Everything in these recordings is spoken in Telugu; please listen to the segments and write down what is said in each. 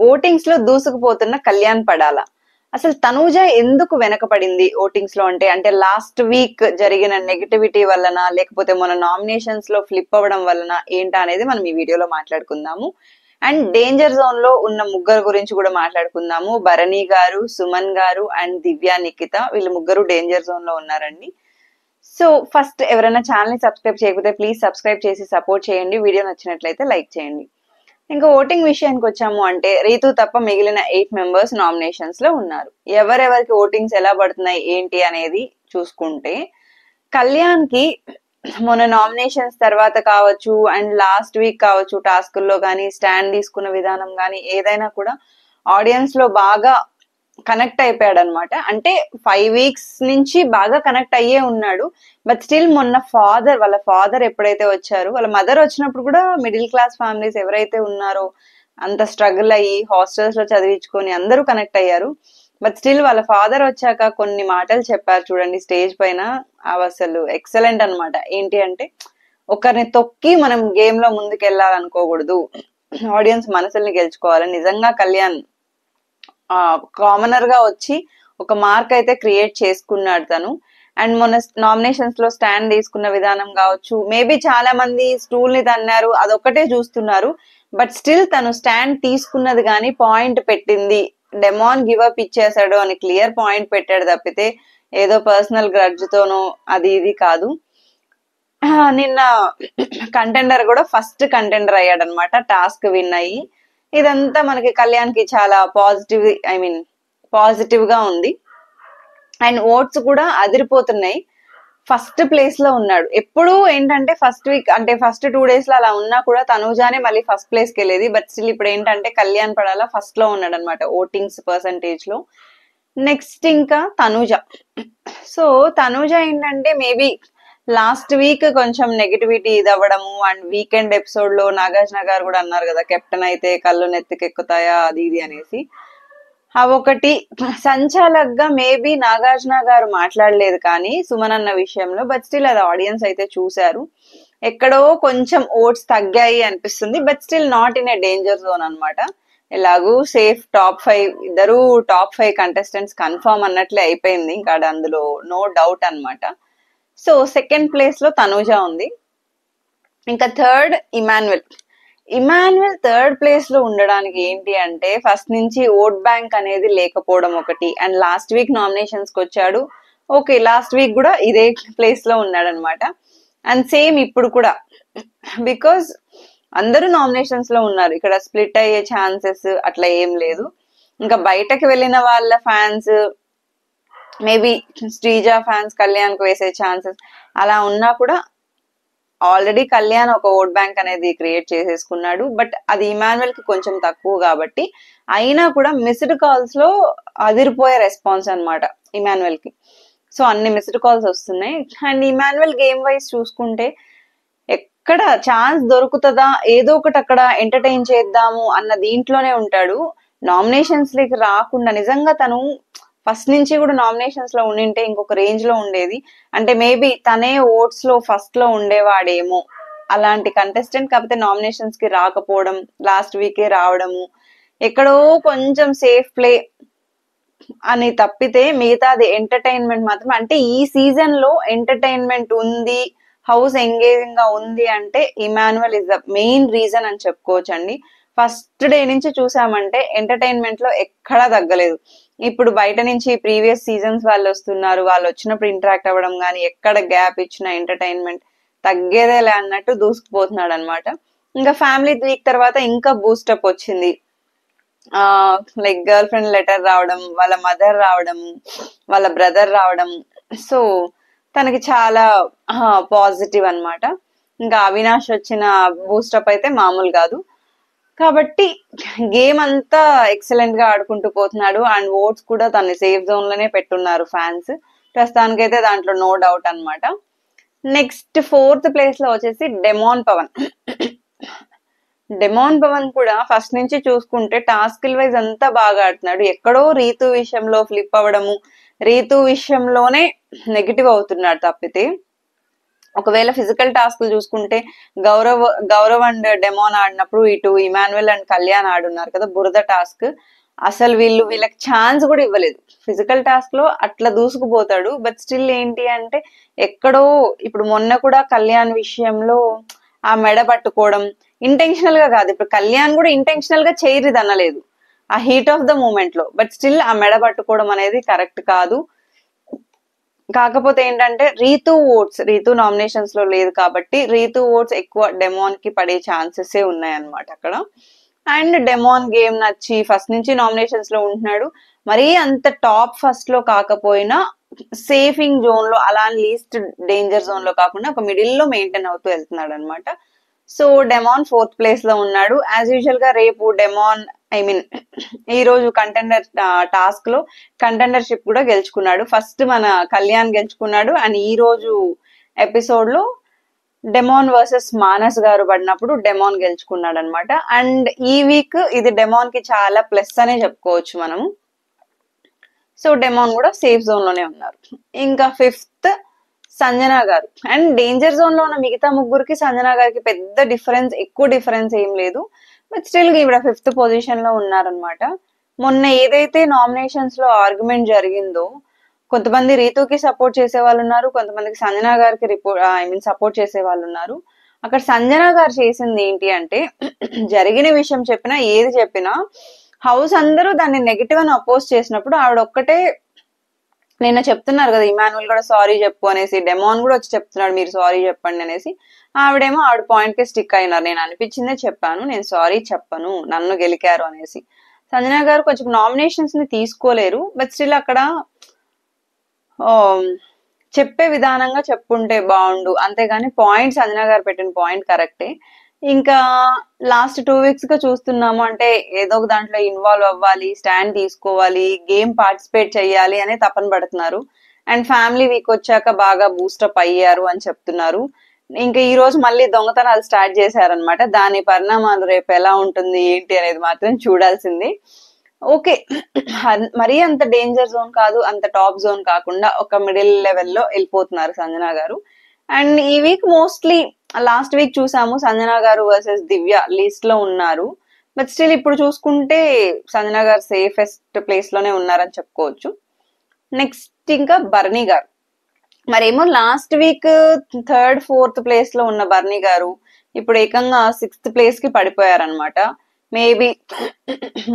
ఓటింగ్స్ లో దూసుకుపోతున్న కళ్యాణ్ పడాల. అసలు తనూజ ఎందుకు వెనకపడింది ఓటింగ్స్ లో అంటే లాస్ట్ వీక్ జరిగిన నెగటివిటీ వలన, లేకపోతే మన నామినేషన్స్ లో ఫ్లిప్ అవ్వడం వలన ఏంటా అనేది మనం ఈ వీడియోలో మాట్లాడుకుందాము. అండ్ డేంజర్ జోన్ లో ఉన్న ముగ్గురు గురించి కూడా మాట్లాడుకుందాము. భరణి గారు, సుమన్ గారు అండ్ దివ్య నిఖిత, వీళ్ళు ముగ్గురు డేంజర్ జోన్ లో ఉన్నారండి. సో ఫస్ట్ ఎవరైనా ఛానల్ ని సబ్స్క్రైబ్ చేయకపోతే ప్లీజ్ సబ్స్క్రైబ్ చేసి సపోర్ట్ చేయండి. వీడియో నచ్చినట్లయితే లైక్ చేయండి. ఇంకా ఓటింగ్ విషయానికి వచ్చాము అంటే రీతు తప్ప మిగిలిన 8 మెంబర్స్ నామినేషన్స్ లో ఉన్నారు. ఎవరెవరికి ఓటింగ్స్ ఎలా పడుతున్నాయి ఏంటి అనేది చూసుకుంటే, కళ్యాణ్ కి మొన్న నామినేషన్స్ తర్వాత కావచ్చు అండ్ లాస్ట్ వీక్ కావచ్చు, టాస్కుల్లో కానీ స్టాండ్ తీసుకున్న విధానం కానీ ఏదైనా కూడా ఆడియన్స్ లో బాగా కనెక్ట్ అయిపోయాడు అనమాట. అంటే 5 వీక్స్ నుంచి బాగా కనెక్ట్ అయ్యే ఉన్నాడు. బట్ స్టిల్ మొన్న వాళ్ళ ఫాదర్ ఎప్పుడైతే వచ్చారు, వాళ్ళ మదర్ వచ్చినప్పుడు కూడా మిడిల్ క్లాస్ ఫ్యామిలీస్ ఎవరైతే ఉన్నారో అంత స్ట్రగుల్ అయ్యి హాస్టల్స్ లో చదివించుకొని అందరూ కనెక్ట్ అయ్యారు. బట్ స్టిల్ వాళ్ళ ఫాదర్ వచ్చాక కొన్ని మాటలు చెప్పారు చూడండి స్టేజ్ పైన, అవి అసలు ఎక్సలెంట్ అనమాట. ఏంటి అంటే, ఒకరిని తొక్కి మనం గేమ్ లో ముందుకు వెళ్ళాలనుకోకూడదు, ఆడియన్స్ మనసుల్ని గెలుచుకోవాలి. నిజంగా కళ్యాణ్ కామనర్ గా వచ్చి ఒక మార్క్ అయితే క్రియేట్ చేసుకున్నాడు తను. అండ్ మొన్న నామినేషన్స్ లో స్టాండ్ తీసుకున్న విధానం కావచ్చు, మేబీ చాలా మంది స్టూల్ ని తన్నారు అదొక్కటే చూస్తున్నారు. బట్ స్టిల్ తను స్టాండ్ తీసుకున్నది కానీ పాయింట్ పెట్టింది, డెమాన్ గివ్ అప్ ఇచ్చేసాడు అని క్లియర్ పాయింట్ పెట్టాడు తప్పితే ఏదో పర్సనల్ గ్రడ్జ్ తోనో అది ఇది కాదు. నిన్న కంటెండర్ కూడా ఫస్ట్ కంటెండర్ అయ్యాడు అనమాట, టాస్క్ విన్ అయ్యి. ఇదంతా మనకి కళ్యాణ్ కి చాలా పాజిటివ్ గా ఉంది. అండ్ ఓట్స్ కూడా అదిరిపోతున్నాయి. ఫస్ట్ ప్లేస్ లో ఉన్నాడు. ఎప్పుడు ఏంటంటే ఫస్ట్ వీక్ అంటే ఫస్ట్ 2 days లో అలా ఉన్నా కూడా తనూజానే మళ్ళీ ఫస్ట్ ప్లేస్ కి వెళ్ళేది. బట్ స్టిల్ ఇప్పుడు ఏంటంటే కళ్యాణ్ పడాల ఫస్ట్ లో ఉన్నాడు అనమాట ఓటింగ్స్ పర్సంటేజ్ లో. నెక్స్ట్ ఇంకా తనూజ. సో తనూజ ఏంటంటే మేబీ లాస్ట్ వీక్ కొంచెం నెగటివిటీ ఇది అవ్వడము, అండ్ వీకెండ్ ఎపిసోడ్ లో నాగార్జున గారు కూడా అన్నారు కదా కెప్టెన్ అయితే కళ్ళు నెత్తికెక్కుతాయా అది ఇది అనేసి. అవొకటి సంచాలక్గా మేబీ నాగార్జున గారు మాట్లాడలేదు కానీ సుమన్ అన్న విషయంలో, బట్ స్టిల్ అది ఆడియన్స్ అయితే చూశారు. ఎక్కడో కొంచెం ఓట్స్ తగ్గాయి అనిపిస్తుంది. But still not in a danger zone అనమాట. ఎలాగూ సేఫ్ టాప్ 5, ఇద్దరు టాప్ 5 కంటెస్టెంట్స్ కన్ఫర్మ్ అన్నట్లే అయిపోయింది, ఇంకా అందులో నో డౌట్ అనమాట. సో సెకండ్ ప్లేస్ లో తనూజ ఉంది. ఇంకా థర్డ్ ఇమాన్యుయల్ థర్డ్ ప్లేస్ లో ఉండడానికి ఏంటి అంటే ఫస్ట్ నుంచి ఓట్ బ్యాంక్ అనేది లేకపోవడం ఒకటి, అండ్ లాస్ట్ వీక్ నామినేషన్స్ కి వచ్చాడు. ఓకే, లాస్ట్ వీక్ కూడా ఇదే ప్లేస్ లో ఉన్నాడు అనమాట. అండ్ సేమ్ ఇప్పుడు కూడా, బికాస్ అందరూ నామినేషన్స్ లో ఉన్నారు, ఇక్కడ స్ప్లిట్ అయ్యే ఛాన్సెస్ అట్లా ఏం లేదు. ఇంకా బయటకు వెళ్ళిన వాళ్ళ fans maybe Sreeja fans Kalyan కు వేసే ఛాన్సెస్ అలా ఉన్నా కూడా ఆల్రెడీ కళ్యాణ్ ఒక ఓట్ బ్యాంక్ అనేది క్రియేట్ చేసేసుకున్నాడు. బట్ అది ఇమాన్యుయల్ కి కొంచెం తక్కువ కాబట్టి, అయినా కూడా మిస్డ్ కాల్స్ లో అదిరిపోయే రెస్పాన్స్ అనమాట ఇమాన్యుయల్ కి. సో అన్ని మిస్డ్ కాల్స్ వస్తున్నాయి. అండ్ ఇమాన్యుయల్ గేమ్ వైజ్ చూసుకుంటే ఎక్కడ ఛాన్స్ దొరుకుతుందా ఏదో ఒకటి అక్కడ ఎంటర్టైన్ చేద్దాము అన్న దీంట్లోనే ఉంటాడు. నామినేషన్స్ లకి రాకుండా నిజంగా తను ఫస్ట్ నుంచి కూడా నామినేషన్స్ లో ఉండింటే ఇంకొక రేంజ్ లో ఉండేది. అంటే మేబీ తనే ఓట్స్ లో ఫస్ట్ లో ఉండేవాడేమో అలాంటి కంటెస్టెంట్. కాకపోతే నామినేషన్స్ కి రాకపోవడం, లాస్ట్ వీకే రావడము, ఎక్కడో కొంచెం సేఫ్ ప్లే అని తప్పితే మిగతాది ఎంటర్టైన్మెంట్ మాత్రం, అంటే ఈ సీజన్ లో ఎంటర్టైన్మెంట్ ఉంది, హౌస్ ఎంగేజింగ్ గా ఉంది అంటే Emmanuel is the main reason అని చెప్పుకోవచ్చండి. ఫస్ట్ డే నుంచి చూసామంటే ఎంటర్టైన్మెంట్ లో ఎక్కడా తగ్గలేదు. ఇప్పుడు బయట నుంచి ప్రీవియస్ సీజన్స్ వాళ్ళు వస్తున్నారు, వాళ్ళు వచ్చినప్పుడు ఇంటరాక్ట్ అవ్వడం కానీ ఎక్కడ గ్యాప్ ఇచ్చిన ఎంటర్టైన్మెంట్ తగ్గేదేలే అన్నట్టు దూసుకుపోతున్నాడు అనమాట. ఇంకా ఫ్యామిలీ వీక్ తర్వాత ఇంకా బూస్టప్ వచ్చింది. లైక్ గర్ల్ ఫ్రెండ్ లెటర్ రావడం, వాళ్ళ మదర్ రావడం, వాళ్ళ బ్రదర్ రావడం. సో తనకి చాలా పాజిటివ్ అనమాట. ఇంకా అవినాష్ వచ్చిన బూస్టప్ అయితే మామూలు కాదు. కాబట్టి గేమ్ అంతా ఎక్సలెంట్ గా ఆడుకుంటూ పోతున్నాడు. అండ్ ఓట్స్ కూడా తన సేఫ్ జోన్ లోనే పెట్టున్నారు ఫ్యాన్స్. ప్రస్తుతానికైతే దాంట్లో నో డౌట్ అనమాట. నెక్స్ట్ 4th ప్లేస్ లో వచ్చేసి డెమాన్ పవన్ కూడా ఫస్ట్ నుంచి చూసుకుంటే టాస్క్ వైజ్ అంతా బాగా ఆడుతున్నాడు. ఎక్కడో రీతు విషయంలో ఫ్లిప్ అవ్వడము, రీతు విషయంలోనే నెగిటివ్ అవుతున్నాడు తప్పితే ఒకవేళ ఫిజికల్ టాస్క్లు చూసుకుంటే గౌరవ్ అండ్ డెమోన్ ఆడినప్పుడు ఇటు ఇమాన్యుయల్ అండ్ కళ్యాణ్ ఆడున్నారు కదా బురద టాస్క్. అసలు వీళ్ళకి ఛాన్స్ కూడా ఇవ్వలేదు. ఫిజికల్ టాస్క్ లో అట్లా దూసుకుపోతాడు, బట్ స్టిల్ ఏంటి అంటే ఎక్కడో ఇప్పుడు మొన్న కూడా కళ్యాణ్ విషయంలో ఆ మెడ పట్టుకోవడం ఇంటెన్షనల్ గా కాదు, ఇప్పుడు కళ్యాణ్ కూడా ఇంటెన్షనల్ గా చేయరిది అనలేదు ఆ హీట్ ఆఫ్ ద మూమెంట్ లో, బట్ స్టిల్ ఆ మెడ పట్టుకోవడం అనేది కరెక్ట్ కాదు. కాకపోతే ఏంటంటే రీతు నామినేషన్స్ లో లేదు కాబట్టి రీతు ఓట్స్ ఎక్కువ డెమోన్ కి పడే ఛాన్సెస్ ఉన్నాయన్నమాట అక్కడ. అండ్ డెమోన్ గేమ్ నచ్చి ఫస్ట్ నుంచి నామినేషన్స్ లో ఉంటున్నాడు, మరీ అంత టాప్ ఫస్ట్ లో కాకపోయినా సేఫింగ్ జోన్ లో అలా లీస్ట్ డేంజర్ జోన్ లో కాకుండా ఒక మిడిల్ లో మెయింటైన్ అవుతూ వెళ్తున్నాడు అనమాట. సో డెమాన్ 4th ప్లేస్ లో ఉన్నాడు. యాజ్ యూజువల్ గా రేపు డెమాన్ ఈ రోజు కంటెండర్ టాస్క్ లో కంటెండర్షిప్ కూడా గెలుచుకున్నాడు. ఫస్ట్ మన కళ్యాణ్ గెలుచుకున్నాడు అండ్ ఈ రోజు ఎపిసోడ్ లో డెమాన్ వర్సెస్ మానస్ గారు పడినప్పుడు డెమాన్ గెలుచుకున్నాడు అనమాట. అండ్ ఈ వీక్ ఇది డెమాన్ కి చాలా ప్లస్ అనే చెప్పుకోవచ్చు మనము. సో డెమాన్ కూడా సేఫ్ జోన్ లోనే ఉన్నారు. ఇంకా 5th సంజన గారు. అండ్ డేంజర్ జోన్ లో ఉన్న మిగతా ముగ్గురికి సంజన గారికి పెద్ద ఎక్కువ డిఫరెన్స్ ఏం లేదు, బట్ స్టిల్ ఈవిడ 5th పొజిషన్ లో ఉన్నారనమాట. మొన్న ఏదైతే నామినేషన్స్ లో ఆర్గ్యుమెంట్ జరిగిందో కొంతమంది రీతుకి సపోర్ట్ చేసే వాళ్ళు ఉన్నారు, కొంతమందికి సంజన గారికి సపోర్ట్ చేసే వాళ్ళు ఉన్నారు. అక్కడ సంజన గారు చేసింది ఏంటి అంటే జరిగిన విషయం చెప్పినా ఏది చెప్పినా హౌస్ అందరూ దాన్ని నెగిటివ్ అని అపోజ్ చేసినప్పుడు ఆవిడ ఒక్కటే నిన్న చెప్తున్నారు కదా ఇమాన్యుయల్ కూడా సారీ చెప్పు అనేసి, డెమాన్ కూడా వచ్చి చెప్తున్నాడు మీరు సారీ చెప్పండి అనేసి. ఆవిడేమో ఆవిడ పాయింట్ కి స్టిక్ అయినారు, నేను అనిపించిందే చెప్పాను, నేను సారీ చెప్పను, నన్ను గెలికారు అనేసి. సంజన గారు కొంచెం నామినేషన్స్ ని తీసుకోలేరు, బట్ స్టిల్ అక్కడ చెప్పే విధానంగా చెప్పుంటే బాగుండు, అంతేగాని పాయింట్ సంజన గారు పెట్టిన పాయింట్ కరెక్టే. ఇంకా లాస్ట్ 2 weeks గా చూస్తున్నాము అంటే ఏదో ఒక దాంట్లో ఇన్వాల్వ్ అవ్వాలి, స్టాండ్ తీసుకోవాలి, గేమ్ పార్టిసిపేట్ చేయాలి అనే తపన పడుతున్నారు. అండ్ ఫ్యామిలీ వీక్ వచ్చాక బాగా బూస్టప్ అయ్యారు అని చెప్తున్నారు. ఇంకా ఈ రోజు మళ్ళీ దొంగతనాలు స్టార్ట్ చేశారనమాట. దాని పరిణామాలు రేపు ఎలా ఉంటుంది ఏంటి అనేది మాత్రం చూడాల్సింది. ఓకే, మరీ అంత డేంజర్ జోన్ కాదు, అంత టాప్ జోన్ కాకుండా ఒక మిడిల్ లెవెల్లో వెళ్ళిపోతున్నారు సంజన గారు. అండ్ ఈ వీక్ మోస్ట్లీ లాస్ట్ వీక్ చూసాము సంజన గారు వర్సెస్ దివ్య లిస్ట్ లో ఉన్నారు, బట్ స్టిల్ ఇప్పుడు చూసుకుంటే సంజన గారు సేఫెస్ట్ ప్లేస్ లోనే ఉన్నారని చెప్పుకోవచ్చు. నెక్స్ట్ ఇంకా బర్నీ గారు. మరేమో last week 3rd 4th place లో ఉన్న బర్నీ గారు ఇప్పుడు ఏకంగా 6th ప్లేస్ కి పడిపోయారనమాట. మేబీ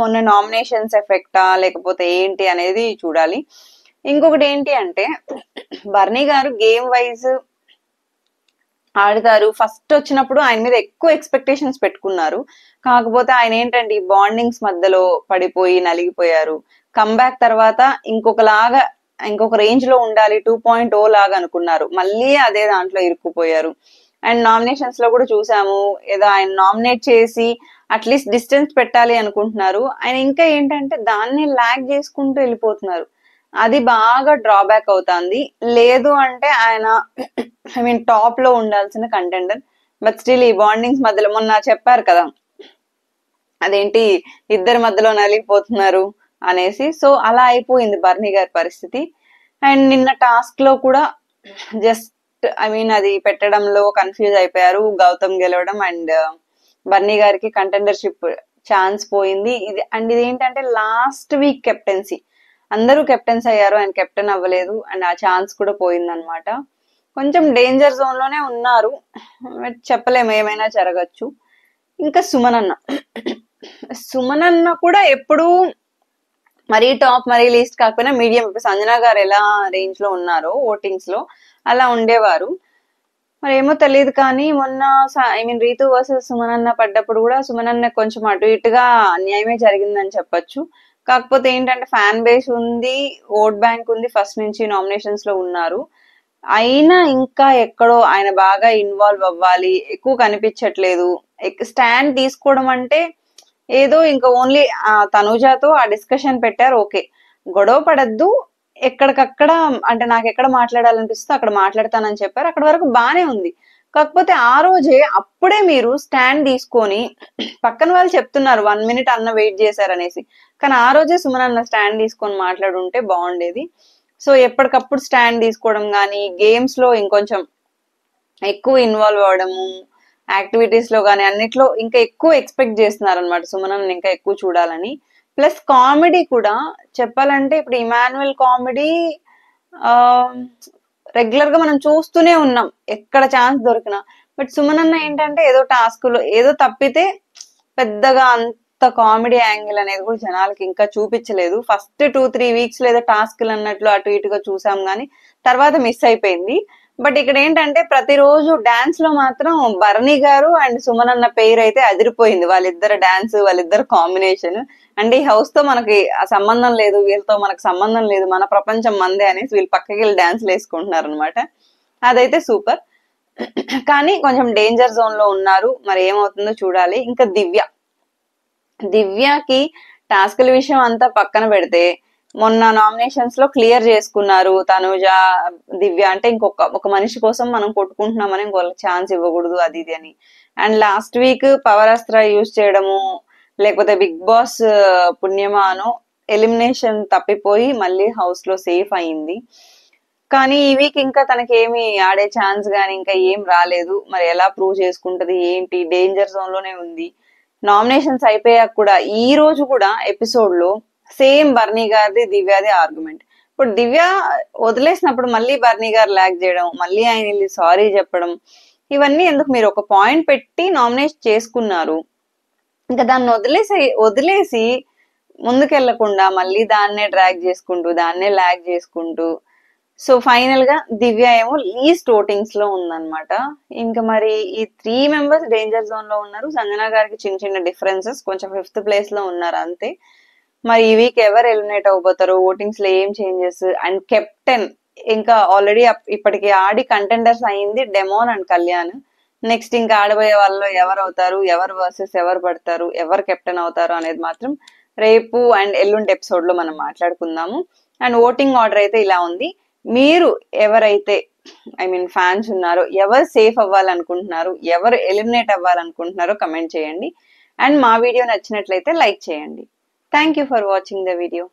మొన్న నామినేషన్స్ ఎఫెక్టా లేకపోతే ఏంటి అనేది చూడాలి. ఇంకొకటి ఏంటి అంటే బర్నీ గారు గేమ్ వైజ్ ఆడతారు, ఫస్ట్ వచ్చినప్పుడు ఆయన మీద ఎక్కువ ఎక్స్పెక్టేషన్స్ పెట్టుకున్నారు, కాకపోతే ఆయన ఏంటంటే ఈ బాండింగ్స్ మధ్యలో పడిపోయి నలిగిపోయారు. కమ్బ్యాక్ తర్వాత ఇంకొక రేంజ్ లో ఉండాలి 2.0 లాగా అనుకున్నారు, మళ్ళీ అదే దాంట్లో ఇరుక్కుపోయారు. అండ్ నామినేషన్స్ లో కూడా చూసాము, ఏదో ఆయన నామినేట్ చేసి అట్లీస్ట్ డిస్టెన్స్ పెట్టాలి అనుకుంటున్నారు, ఆయన ఇంకా ఏంటంటే దాన్ని ల్యాగ్ చేసుకుంటూ వెళ్ళిపోతున్నారు, అది బాగా డ్రాబ్యాక్ అవుతుంది. లేదు అంటే ఆయన టాప్ లో ఉండాల్సిన కంటెండర్, బట్ స్టిల్ ఈ బాండింగ్స్ మధ్యలో మొన్న చెప్పారు కదా అదేంటి ఇద్దరి మధ్యలో నలిగిపోతున్నారు అనేసి, సో అలా అయిపోయింది బర్నీ గారి పరిస్థితి. అండ్ నిన్న టాస్క్ లో కూడా జస్ట్ అది పెట్టడంలో కన్ఫ్యూజ్ అయిపోయారు, గౌతమ్ గెలవడం అండ్ బర్నీ గారికి కంటెండర్షిప్ ఛాన్స్ పోయింది. ఇది ఏంటంటే లాస్ట్ వీక్ కెప్టెన్సీ అందరూ కెప్టెన్స్ అయ్యారు, ఆయన కెప్టెన్ అవ్వలేదు అండ్ ఆ ఛాన్స్ కూడా పోయిందనమాట. కొంచెం డేంజర్ జోన్ లోనే ఉన్నారు, చెప్పలేము ఏమైనా జరగచ్చు. ఇంకా సుమన్ అన్న కూడా ఎప్పుడు మరీ టాప్ మరీ లీస్ట్ కాకపోయినా మీడియం, ఇప్పుడు సంజన గారు ఎలా రేంజ్ లో ఉన్నారో ఓటింగ్స్ లో అలా ఉండేవారు. మరి ఏమో తెలియదు కానీ మొన్న రీతు వర్సెస్ సుమన్ అన్న పడ్డప్పుడు కూడా సుమన్ అన్న కొంచెం అటు ఇటుగా అన్యాయమే జరిగిందని చెప్పొచ్చు. కాకపోతే ఏంటంటే ఫ్యాన్ బేస్ ఉంది, ఓట్ బ్యాంక్ ఉంది, ఫస్ట్ నుంచి నామినేషన్స్ లో ఉన్నారు, అయినా ఇంకా ఎక్కడో ఆయన బాగా ఇన్వాల్వ్ అవ్వాలి, ఎక్కువ కనిపించట్లేదు. స్టాండ్ తీసుకోవడం అంటే ఏదో ఇంకా ఓన్లీ తనుజాతో ఆ డిస్కషన్ పెట్టారు, ఓకే గొడవ పడద్దు, ఎక్కడికక్కడ అంటే నాకు ఎక్కడ మాట్లాడాలనిపిస్తుందో అక్కడ మాట్లాడతానని చెప్పారు, అక్కడ వరకు బానే ఉంది. కాకపోతే ఆ రోజే అప్పుడే మీరు స్టాండ్ తీసుకొని పక్కన వాళ్ళు చెప్తున్నారు 1 minute అన్న వెయిట్ చేశారనేసి, కానీ ఆ రోజే సుమన్ అన్న స్టాండ్ తీసుకొని మాట్లాడుంటే బాగుండేది. సో ఎప్పటికప్పుడు స్టాండ్ తీసుకోవడం కానీ గేమ్స్ లో ఇంకొంచెం ఎక్కువ ఇన్వాల్వ్ అవ్వడము, యాక్టివిటీస్ లో కానీ అన్నిట్లో ఇంకా ఎక్కువ ఎక్స్పెక్ట్ చేస్తున్నారు అనమాట సుమనన్ ఇంకా ఎక్కువ చూడాలని. ప్లస్ కామెడీ కూడా చెప్పాలంటే ఇప్పుడు ఇమాన్యుయల్ కామెడీ రెగ్యులర్ గా మనం చూస్తూనే ఉన్నాం ఎక్కడ ఛాన్స్ దొరికినా. బట్ సుమనన్న ఏంటంటే ఏదో టాస్క్ లో ఏదో తప్పితే పెద్దగా అంత కామెడీ యాంగిల్ అనేది కూడా జనాలకి ఇంకా చూపించలేదు. ఫస్ట్ 2-3 వీక్స్ లేదా టాస్క్లు అన్నట్లు అటు ఇటుగా చూసాం కానీ తర్వాత మిస్ అయిపోయింది. బట్ ఇక్కడ ఏంటంటే ప్రతిరోజు డాన్స్ లో మాత్రం భరణి గారు అండ్ సుమనన్న పేరు అయితే అదిరిపోయింది. వాళ్ళిద్దరు డాన్స్, వాళ్ళిద్దరు కాంబినేషన్. అంటే ఈ హౌస్ తో మనకి సంబంధం లేదు, వీళ్ళతో మనకు సంబంధం లేదు, మన ప్రపంచం మందే అనేసి వీళ్ళు పక్కకి వెళ్ళి డాన్స్లు వేసుకుంటున్నారు అనమాట. అదైతే సూపర్. కానీ కొంచెం డేంజర్ జోన్ లో ఉన్నారు, మరి ఏమవుతుందో చూడాలి. ఇంకా దివ్యకి టాస్క్ల విషయం అంతా పక్కన పెడితే మొన్న నామినేషన్స్ లో క్లియర్ చేసుకున్నారు తనుజ, దివ్య అంటే ఒక మనిషి కోసం మనం కొట్టుకుంటున్నామని ఇంకొక ఛాన్స్ ఇవ్వకూడదు అది ఇది అని. అండ్ లాస్ట్ వీక్ పవరాస్త్ర యూజ్ చేయడము లేకపోతే బిగ్ బాస్ పుణ్యమాను ఎలిమినేషన్ తప్పిపోయి మళ్ళీ హౌస్ లో సేఫ్ అయింది. కానీ ఈ వీక్ ఇంకా తనకి ఏమి ఆడే ఛాన్స్ గానీ ఇంకా ఏం రాలేదు. మరి ఎలా ప్రూవ్ చేసుకుంటది ఏంటి, డేంజర్ జోన్ లోనే ఉంది. నామినేషన్స్ అయిపోయాక కూడా ఈ రోజు కూడా ఎపిసోడ్ లో సేమ్ బర్నీ గారిది దివ్యది ఆర్గ్యుమెంట్. ఇప్పుడు దివ్య వదిలేసినప్పుడు మళ్ళీ బర్నీ గారు లాగ్ చేయడం, మళ్ళీ ఆయన వెళ్ళి సారీ చెప్పడం, ఇవన్నీ ఎందుకు? మీరు ఒక పాయింట్ పెట్టి నామినేట్ చేసుకున్నారు, ఇంకా దాన్ని వదిలేసి ముందుకెళ్లకుండా మళ్ళీ దాన్నే డ్రాగ్ చేసుకుంటూ దాన్నే లాగ్ చేసుకుంటూ సో ఫైనల్ గా దివ్య ఏమో లీస్ట్ ఓటింగ్స్ లో ఉందన్నమాట. ఇంకా మరి ఈ 3 మెంబర్స్ డేంజర్ జోన్ లో ఉన్నారు. సంజన గారికి చిన్న చిన్న డిఫరెన్సెస్, కొంచెం 5th ప్లేస్ లో ఉన్నారు అంతే. మరి ఈ వీక్ ఎవరు ఎలిమినేట్ అవబోతారు, ఓటింగ్స్ లో ఏం చేంజెస్, అండ్ కెప్టెన్ ఇంకా ఆల్రెడీ ఇప్పటికి ఆడి కంటెండర్స్ అయింది డెమోన్ అండ్ కళ్యాణ్. నెక్స్ట్ ఇంకా ఆడబోయే వాళ్ళు ఎవరు అవుతారు, ఎవరు వర్సెస్ ఎవరు పడతారు, ఎవరు కెప్టెన్ అవుతారు అనేది మాత్రం రేపు అండ్ ఎల్లుండి ఎపిసోడ్ లో మనం మాట్లాడుకుందాము. అండ్ ఓటింగ్ ఆర్డర్ అయితే ఇలా ఉంది. మీరు ఎవరైతే ఫ్యాన్స్ ఉన్నారో, ఎవరు సేఫ్ అవ్వాలనుకుంటున్నారు, ఎవరు ఎలిమినేట్ అవ్వాలనుకుంటున్నారో కమెంట్ చేయండి. అండ్ మా వీడియో నచ్చినట్లయితే లైక్ చేయండి. Thank you for watching the video.